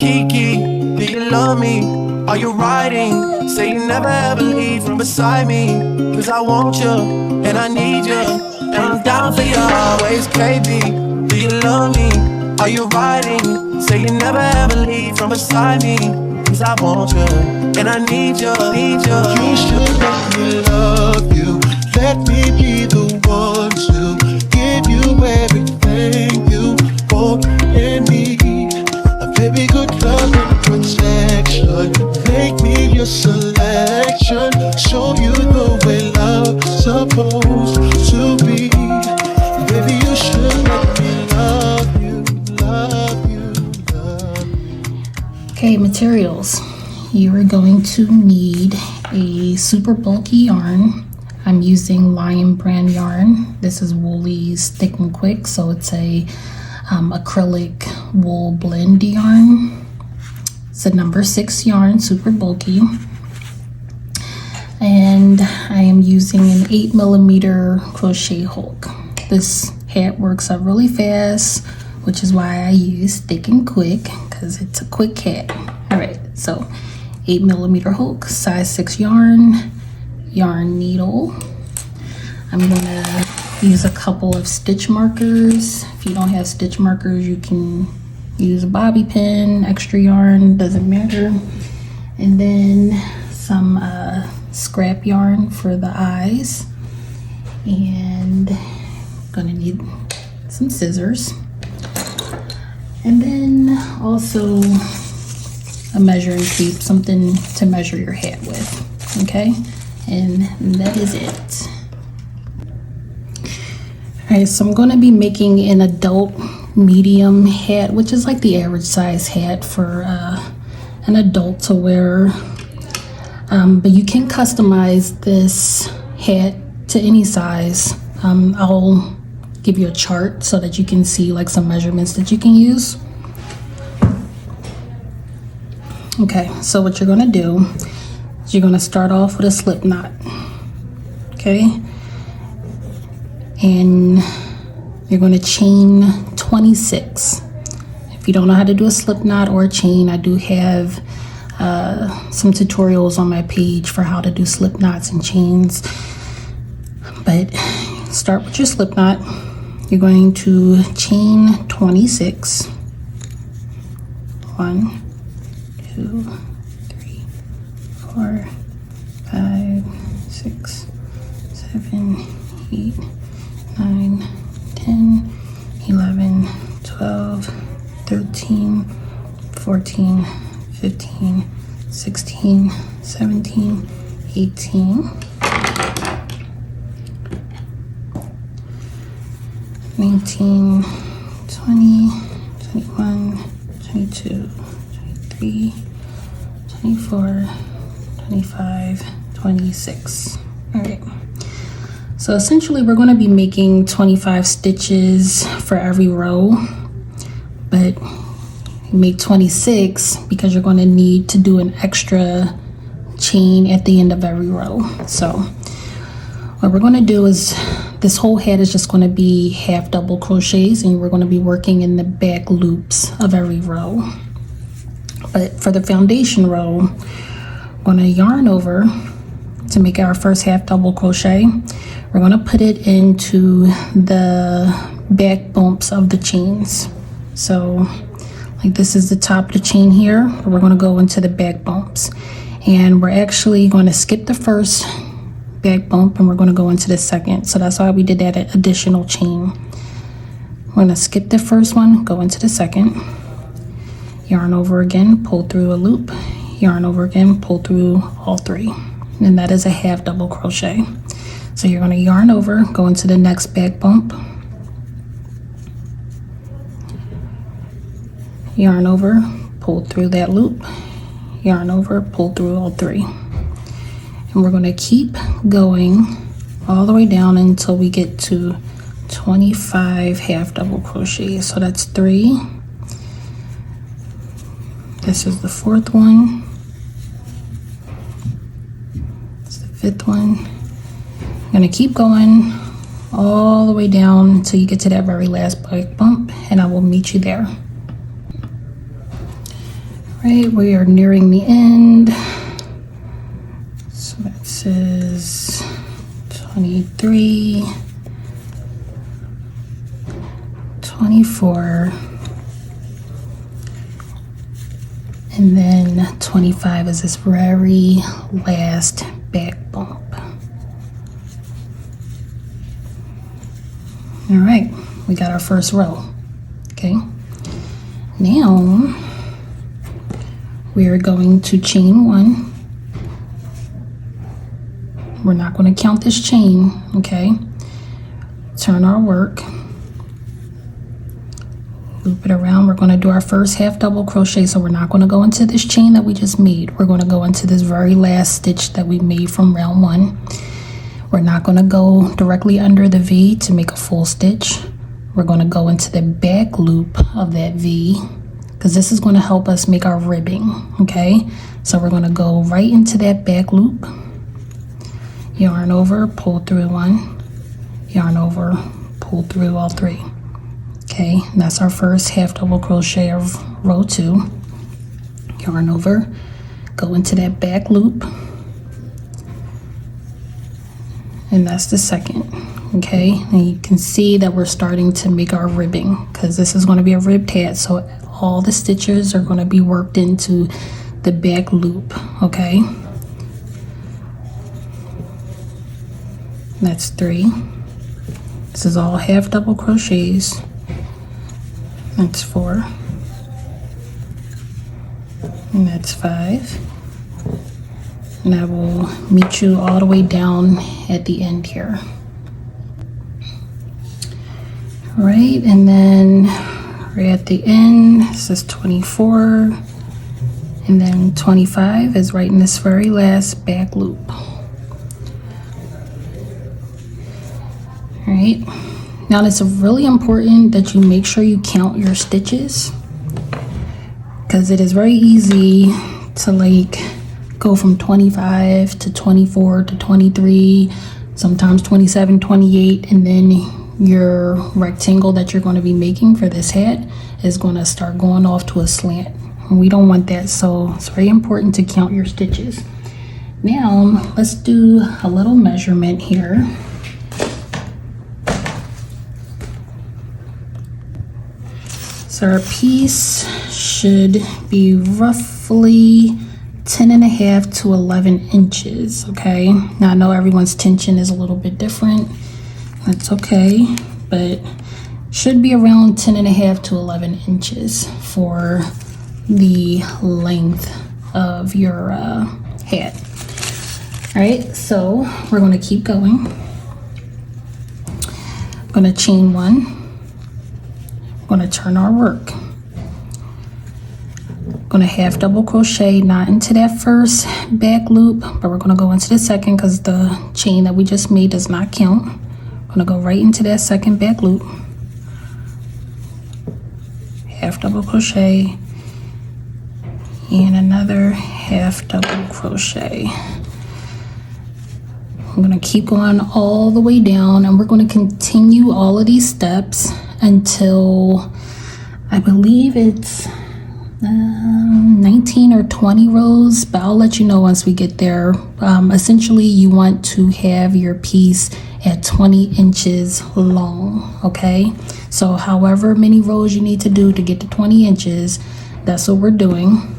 Kiki, do you love me? Are you riding? Say you never ever leave from beside me. Cause I want you, and I need you, and I'm down for you always, KB. Do you love me? Are you riding? Say you never ever leave from beside me. Cause I want you, and I need you, need you. You should let me love you. Let me be the one to give you everything you want and need. Baby, good love and protection. Make me your selection. Show you the way love's supposed to be. Baby, you should let me love you, love you, love you. Okay, materials. You are going to need a super bulky yarn. I'm using Lion brand yarn. This is Woolly's Thick and Quick, so it's a acrylic wool blend yarn. It's a number 6 yarn, super bulky. And I am using an 8mm crochet hook. This hat works up really fast, which is why I use Thick and Quick, because it's a quick hat. All right, so 8mm hook, size 6 yarn, yarn needle. I'm gonna use a couple of stitch markers. If you don't have stitch markers, you can use a bobby pin, extra yarn, doesn't matter. And then some scrap yarn for the eyes. And gonna need some scissors. And then also a measuring tape, something to measure your hat with, okay? And that is it. Alright, so I'm going to be making an adult medium hat, which is like the average size hat for an adult to wear. But you can customize this hat to any size. I'll give you a chart so that you can see like some measurements that you can use. Okay, so what you're going to do is you're going to start off with a slip knot. Okay. And you're going to chain 26. If you don't know how to do a slip knot or a chain, I do have some tutorials on my page for how to do slip knots and chains. But start with your slip knot. You're going to chain 26. 1, 2, 3, 4, 5, 6, 7, 8, 9, 10, 11, 12, 13, 14, 15, 16, 17, 18, 19, 20, 21, 22, 23, 24, 25, 26. All right. So essentially we're going to be making 25 stitches for every row, but you make 26 because you're going to need to do an extra chain at the end of every row. So what we're going to do is this whole hat is just going to be half double crochets, and we're going to be working in the back loops of every row. But for the foundation row, we're going to yarn over to make our first half double crochet. We're going to put it into the back bumps of the chains. So like this is the top of the chain here, but we're going to go into the back bumps, and we're actually going to skip the first back bump and we're going to go into the second. So that's why we did that additional chain. We're going to skip the first one, go into the second, yarn over again, pull through a loop, yarn over again, pull through all 3, and that is a half double crochet. So you're going to yarn over, go into the next back bump, yarn over, pull through that loop, yarn over, pull through all 3. And we're going to keep going all the way down until we get to 25 half double crochets. So that's 3. This is the 4th one. It's the 5th one. I'm going to keep going all the way down until you get to that very last back bump, and I will meet you there. Right, we are nearing the end. So that says 23, 24, and then 25 is this very last back bump. All right, we got our first row. Okay, now we are going to chain one. We're not going to count this chain, okay? Turn our work, loop it around. We're going to do our first half double crochet, so we're not going to go into this chain that we just made. We're going to go into this very last stitch that we made from round one. We're not going to go directly under the V to make a full stitch. We're going to go into the back loop of that V, because this is going to help us make our ribbing, okay? So we're going to go right into that back loop, yarn over, pull through one, yarn over, pull through all three. Okay, and that's our first half double crochet of row 2. Yarn over, go into that back loop, and that's the second. Okay, and you can see that we're starting to make our ribbing, because this is going to be a ribbed hat, so all the stitches are going to be worked into the back loop. Okay, that's 3. This is all half double crochets. That's 4, and that's 5, and I will meet you all the way down at the end here. All right, and then right at the end, this is 24, and then 25 is right in this very last back loop. All right, now it's really important that you make sure you count your stitches, because it is very easy to like go from 25 to 24 to 23, sometimes 27, 28, and then your rectangle that you're going to be making for this hat is going to start going off to a slant. And we don't want that, so it's very important to count your stitches. Now let's do a little measurement here. So our piece should be roughly 10.5 to 11 inches, okay? Now I know everyone's tension is a little bit different. That's okay, but should be around 10.5 to 11 inches for the length of your hat. All right, so we're going to keep going. I'm going to chain one. I'm going to turn our work. Going to half double crochet, not into that first back loop, but we're going to go into the second, because the chain that we just made does not count. Going to go right into that second back loop, half double crochet, and another half double crochet. I'm going to keep going all the way down, and we're going to continue all of these steps until I believe it's 19 or 20 rows, but I'll let you know once we get there. Essentially, you want to have your piece at 20 inches long, okay? So however many rows you need to do to get to 20 inches, that's what we're doing.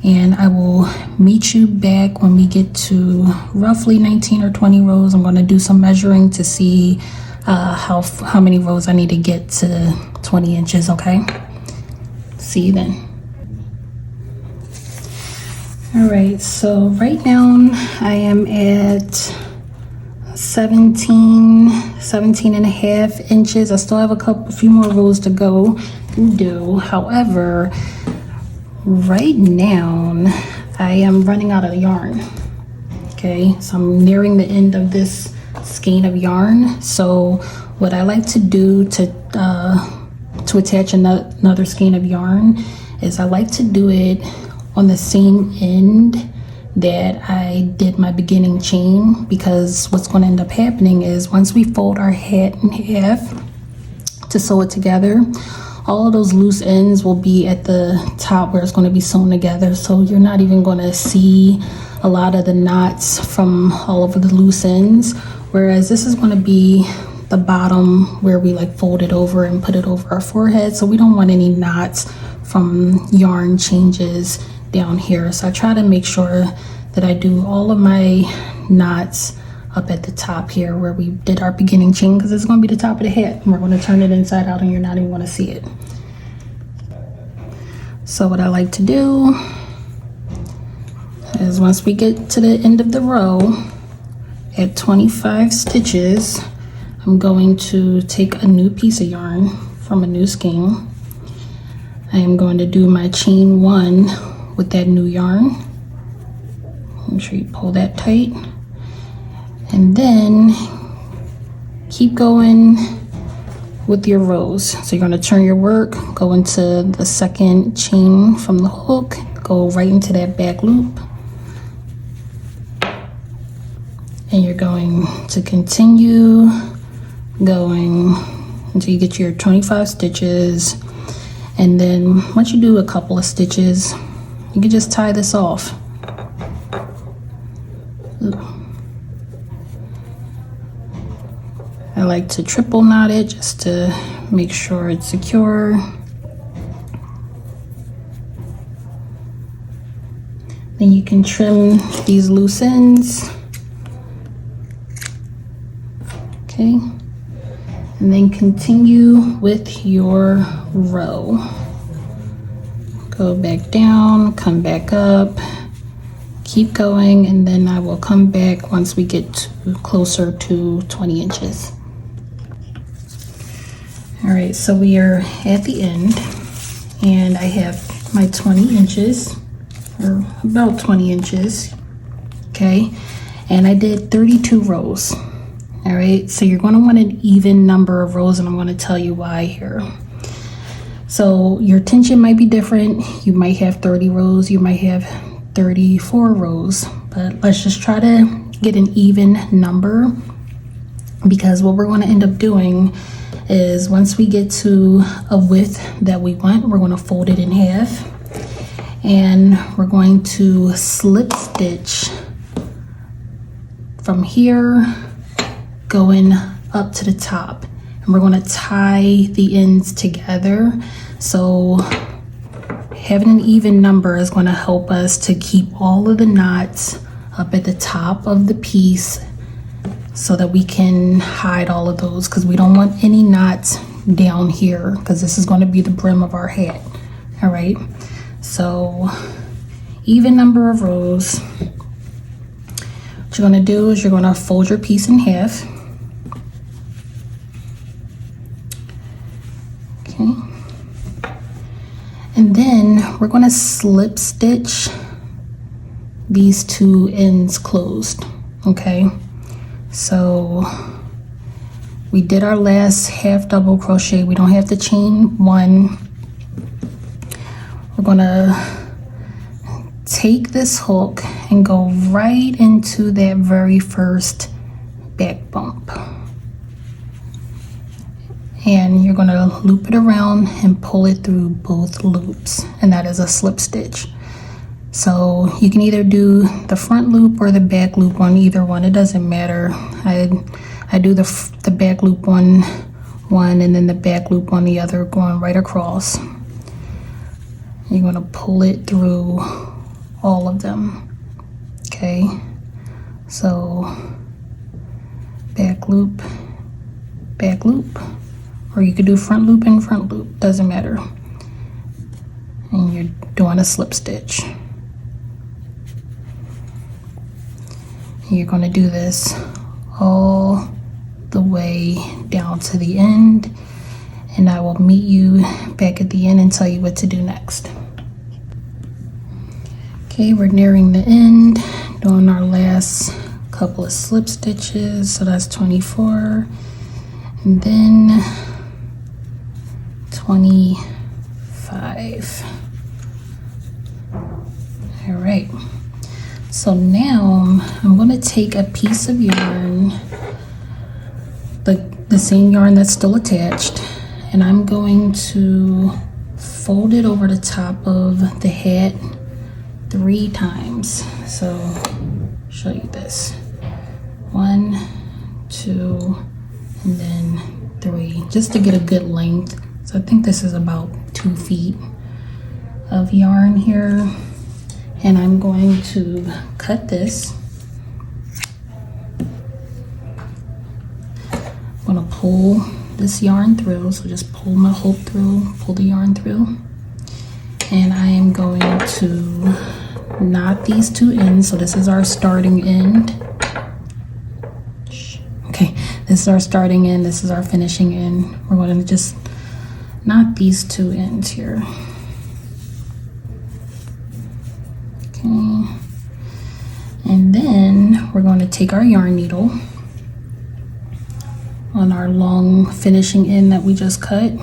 And I will meet you back when we get to roughly 19 or 20 rows. I'm going to do some measuring to see how many rows I need to get to 20 inches, okay? See you then. All right, so right now I am at 17 and a half inches. I still have a few more rows to go and do. However, right now I am running out of yarn. Okay, so I'm nearing the end of this skein of yarn. So what I like to do to attach another skein of yarn is I like to do it on the same end that I did my beginning chain, because what's going to end up happening is once we fold our hat in half to sew it together, all of those loose ends will be at the top where it's going to be sewn together, so you're not even going to see a lot of the knots from all over the loose ends, whereas this is going to be the bottom where we like fold it over and put it over our forehead, so we don't want any knots from yarn changes down here. So I try to make sure that I do all of my knots up at the top here where we did our beginning chain, because it's going to be the top of the hat and we're going to turn it inside out and you're not even going to see it. So what I like to do is once we get to the end of the row at 25 stitches, I'm going to take a new piece of yarn from a new skein. I am going to do my chain 1 with that new yarn. Make sure you pull that tight. And then keep going with your rows. So you're going to turn your work, go into the second chain from the hook, go right into that back loop. And you're going to continue going until you get your 25 stitches. And then once you do a couple of stitches, you can just tie this off. I like to triple knot it just to make sure it's secure. Then you can trim these loose ends. Okay. And then continue with your row. Go back down, come back up, keep going, and then I will come back once we get to closer to 20 inches. All right, so we are at the end and I have my 20 inches, or about 20 inches, okay? And I did 32 rows. All right, so you're going to want an even number of rows, and I'm going to tell you why here. So your tension might be different. You might have 30 rows, you might have 34 rows, but let's just try to get an even number, because what we're going to end up doing is once we get to a width that we want, we're going to fold it in half and we're going to slip stitch from here going up to the top, and we're going to tie the ends together. So having an even number is going to help us to keep all of the knots up at the top of the piece so that we can hide all of those, because we don't want any knots down here, because this is going to be the brim of our hat. All right, so even number of rows. What you're going to do is you're going to fold your piece in half. Okay, and then we're going to slip stitch these two ends closed. Okay, so we did our last half double crochet. We don't have to chain 1. We're going to take this hook and go right into that very first back bump, and you're going to loop it around and pull it through both loops, and that is a slip stitch. So you can either do the front loop or the back loop on either one, it doesn't matter. I do the back loop on one and then the back loop on the other, going right across. You're going to pull it through all of them. Okay, so back loop, or you could do front loop and front loop, doesn't matter. And you're doing a slip stitch. You're going to do this all the way down to the end, and I will meet you back at the end and tell you what to do next. Okay, we're nearing the end, doing our last couple of slip stitches. So that's 24, and then 25. All right, so now I'm going to take a piece of yarn, the same yarn that's still attached, and I'm going to fold it over the top of the hat 3 times. So show you this. 1, 2, and then 3, just to get a good length. So I think this is about 2 feet of yarn here, and I'm going to cut this. I'm gonna pull this yarn through, so just pull my hook through, pull the yarn through, and I am going to knot these 2 ends. So this is our starting end. Okay, this is our starting end, this is our finishing end. We're going to just knot these 2 ends here. Okay, and then we're going to take our yarn needle on our long finishing end that we just cut,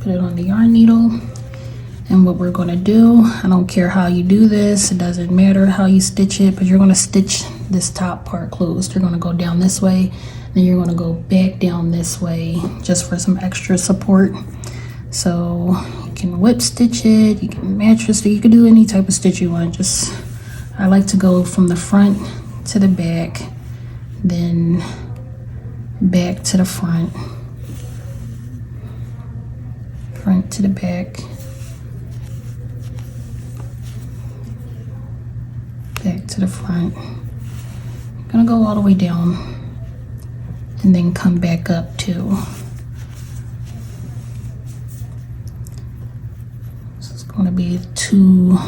put it on the yarn needle, and what we're going to do, I don't care how you do this, it doesn't matter how you stitch it, but you're going to stitch this top part closed. You're going to go down this way, then you're going to go back down this way just for some extra support. So you can whip stitch it, you can mattress it, you can do any type of stitch you want. Just, I like to go from the front to the back, then back to the front, front to the back, back to the front. I'm gonna go all the way down and then come back up too. So it's gonna be 2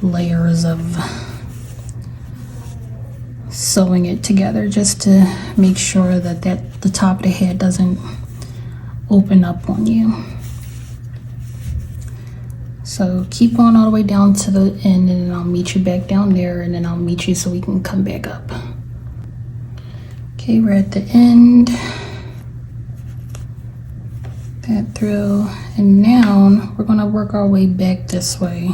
layers of sewing it together, just to make sure that the top of the head doesn't open up on you. So keep going all the way down to the end, and then I'll meet you back down there, and then I'll meet you so we can come back up. Okay, we're at the end. That through, and now we're gonna work our way back this way.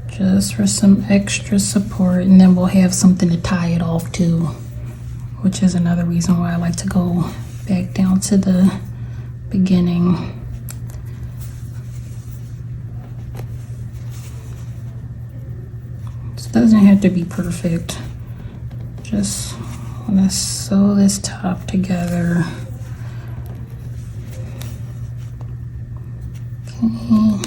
Just for some extra support, and then we'll have something to tie it off to, which is another reason why I like to go back down to the beginning. This doesn't have to be perfect. Just want to sew this top together. Okay.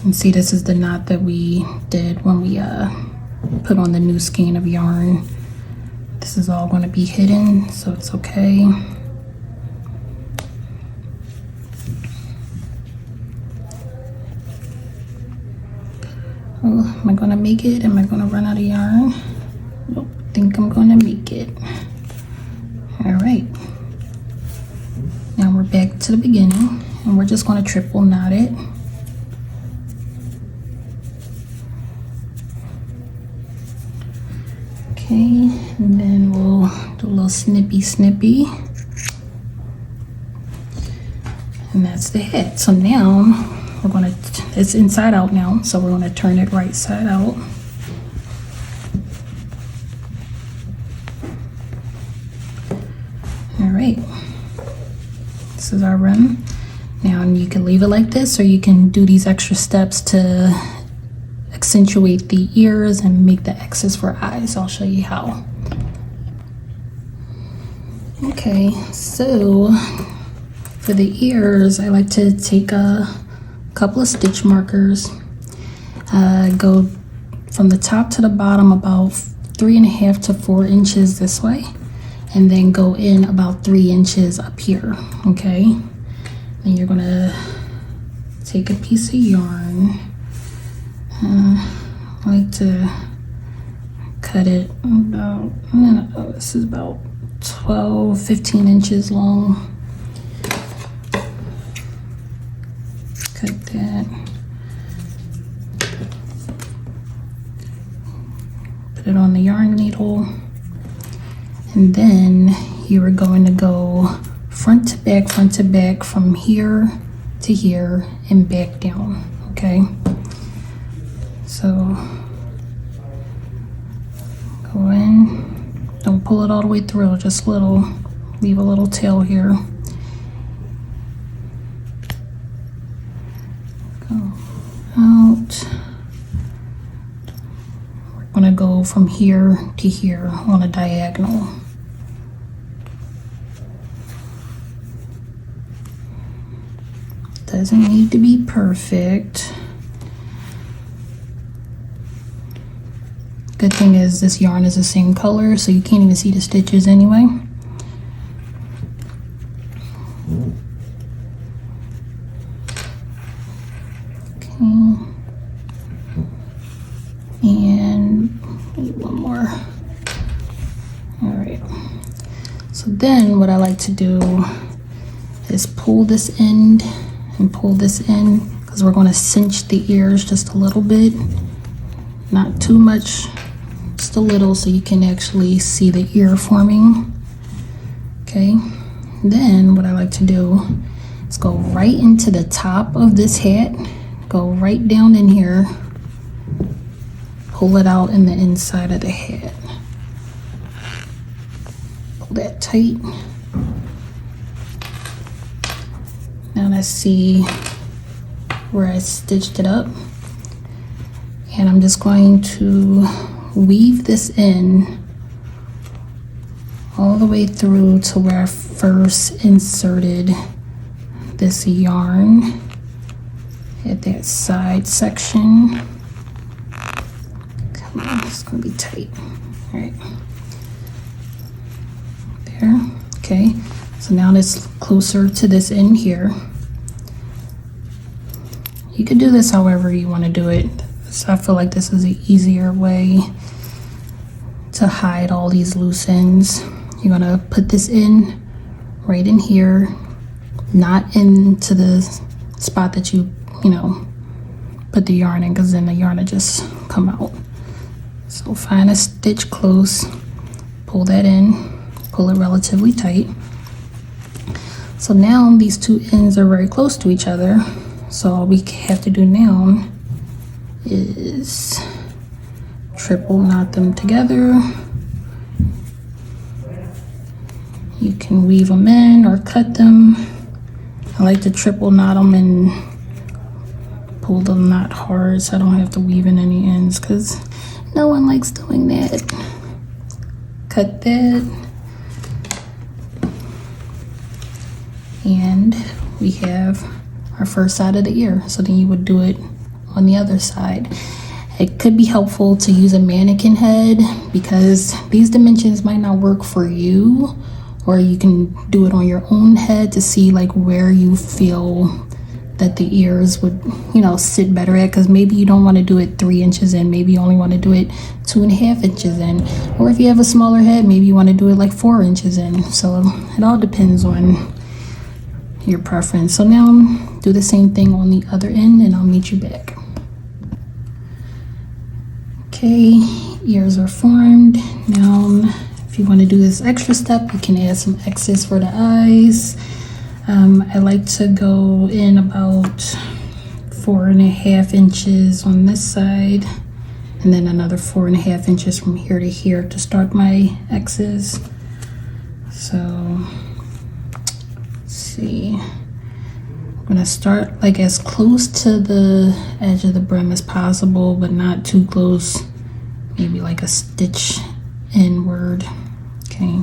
And see, this is the knot that we did when we put on the new skein of yarn. This is all going to be hidden, so it's okay. Oh, am I going to make it? Am I going to run out of yarn? Nope, I think I'm going to make it. All right. Now we're back to the beginning, and we're just going to triple knot it. Okay, and then we'll do a little snippy, and that's the head. So now we're gonna, it's inside out now, so we're gonna turn it right side out. All right, this is our rim. Now you can leave it like this, or you can do these extra steps to accentuate the ears and make the X's for eyes. I'll show you how. Okay, so for the ears, I like to take a couple of stitch markers, go from the top to the bottom about 3.5 to 4 inches this way, and then go in about 3 inches up here. Okay, and you're gonna take a piece of yarn. I like to cut it about, this is about 12-15 inches long. Cut that. Put it on the yarn needle. And then you are going to go front to back from here to here and back down, okay? So Go in, don't pull it all the way through, just little, leave a little tail here. Go out. We're gonna go from here to here on a diagonal. Doesn't need to be perfect. Good thing is this yarn is the same color, so you can't even see the stitches anyway. Okay. And one more. All right. So then what I like to do is pull this end and pull this in, because we're going to cinch the ears just a little bit, not too much, just a little, so you can actually see the ear forming. Okay, then what I like to do is go right into the top of this hat, go right down in here, pull it out in the inside of the hat, pull that tight. Now let's see where I stitched it up, and I'm just going to weave this in all the way through to where I first inserted this yarn at that side section. Come on, it's gonna be tight. All right, there. Okay, so now it's closer to this end here. You could do this however you want to do it. So I feel like this is an easier way to hide all these loose ends. You're gonna put this in right in here, not into the spot that you put the yarn in, because then the yarn will just come out. So find a stitch close, pull that in, pull it relatively tight. So now these two ends are very close to each other. So all we have to do now is triple knot them together. You can weave them in or cut them. I like to triple knot them and pull the knot hard so I don't have to weave in any ends, because no one likes doing that. Cut that. And we have our first side of the ear. So then you would do it on the other side. It could be helpful to use a mannequin head, because these dimensions might not work for you, or you can do it on your own head to see like where you feel that the ears would sit better at, because maybe you don't want to do it 3 inches in, maybe you only want to do it 2.5 inches in, or if you have a smaller head, maybe you want to do it like 4 inches in. So it all depends on your preference. So now do the same thing on the other end, and I'll meet you back. Okay, ears are formed. Now if you want to do this extra step, you can add some X's for the eyes. I like to go in about 4.5 inches on this side, and then another 4.5 inches from here to here to start my X's. So let's see, I'm gonna start like as close to the edge of the brim as possible, but not too close, maybe like a stitch inward. Okay,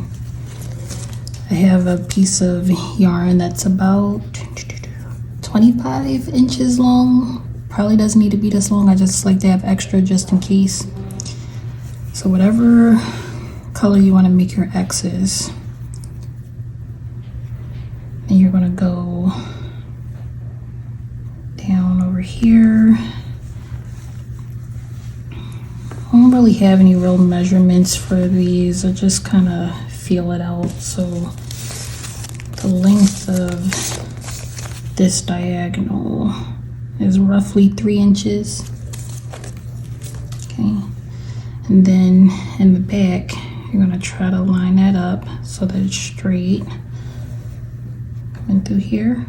I have a piece of yarn that's about 25 inches long. Probably doesn't need to be this long, I just like to have extra just in case. So whatever color you want to make your X's, and you're gonna go down over here. I don't really have any real measurements for these, I just kind of feel it out. So the length of this diagonal is roughly 3 inches. Okay, and then in the back you're gonna try to line that up so that it's straight, coming through here,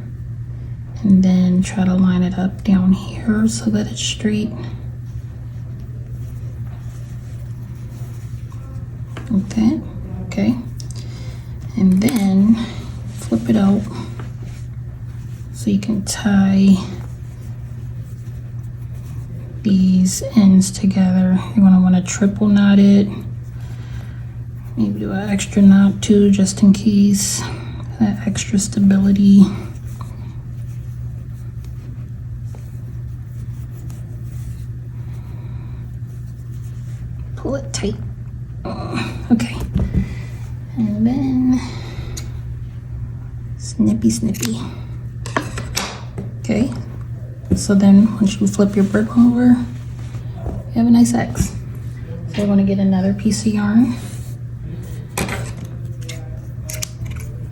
and then try to line it up down here so that it's straight. like that. Okay, and then flip it out so you can tie these ends together. You're going to want to triple knot it, maybe do an extra knot too, just in case, that extra stability. Pull it tight. Okay, and then snippy. Okay, so then once you flip your brick over, you have a nice X. So I want to get another piece of yarn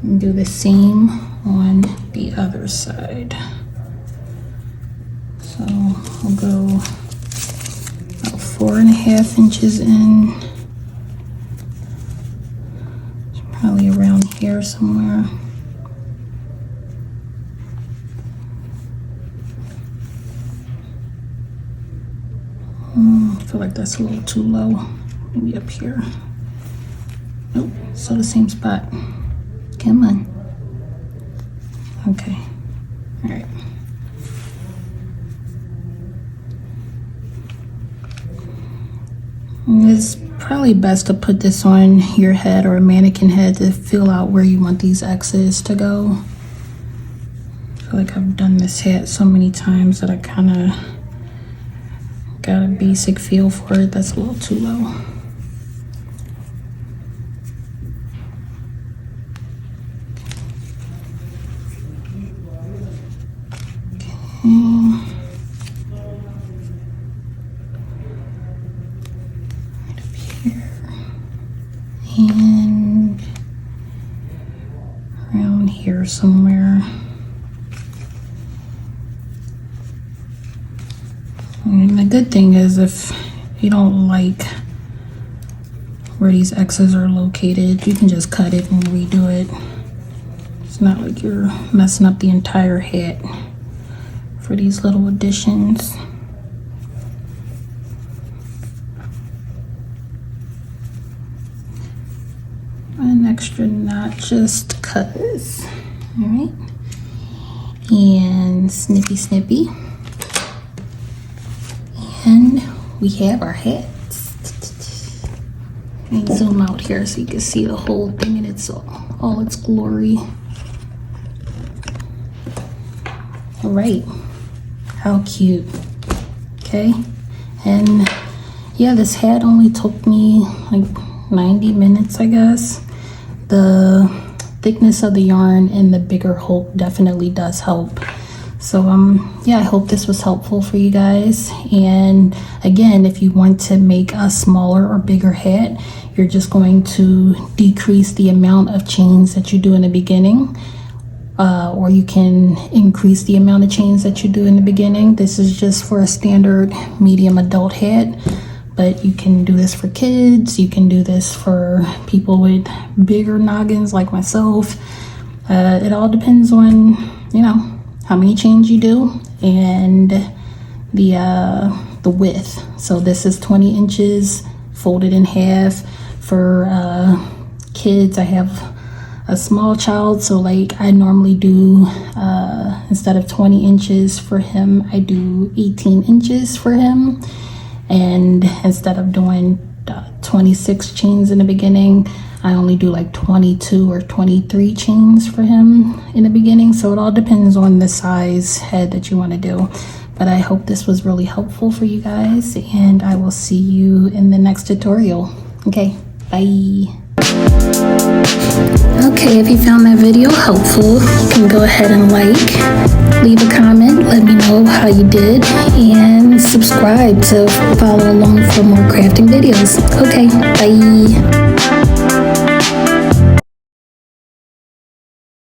and do the same on the other side. So I'll go about 4.5 inches in. It's probably around here somewhere. I feel like that's a little too low. Maybe up here. Nope, still the same spot. Come on. Okay. All right. It's probably best to put this on your head or a mannequin head to feel out where you want these X's to go. I feel like I've done this hat so many times that I kind of got a basic feel for it. That's a little too low. Right up here. And around here somewhere. And the good thing is, if you don't like where these X's are located, you can just cut it and redo it. It's not like you're messing up the entire hat for these little additions. An extra knot just cuz. All right, and snippy. And we have our hats. Let me zoom out here so you can see the whole thing in all its glory. All right, how cute. Okay, and yeah, this hat only took me like 90 minutes, I guess. The thickness of the yarn and the bigger hook definitely does help. So yeah, I hope this was helpful for you guys. And again, if you want to make a smaller or bigger hat, you're just going to decrease the amount of chains that you do in the beginning, or you can increase the amount of chains that you do in the beginning. This is just for a standard medium adult hat, but you can do this for kids. You can do this for people with bigger noggins like myself. It all depends on, you know, how many chains you do and the width. So this is 20 inches folded in half. For kids, I have a small child, so like I normally do instead of 20 inches for him, I do 18 inches for him. And instead of doing 26 chains in the beginning, I only do like 22 or 23 chains for him in the beginning. So it all depends on the size head that you want to do. But I hope this was really helpful for you guys, and I will see you in the next tutorial. Okay, bye. Okay, if you found that video helpful, you can go ahead and leave a comment, let me know how you did, and subscribe to follow along for more crafting videos. Okay, bye.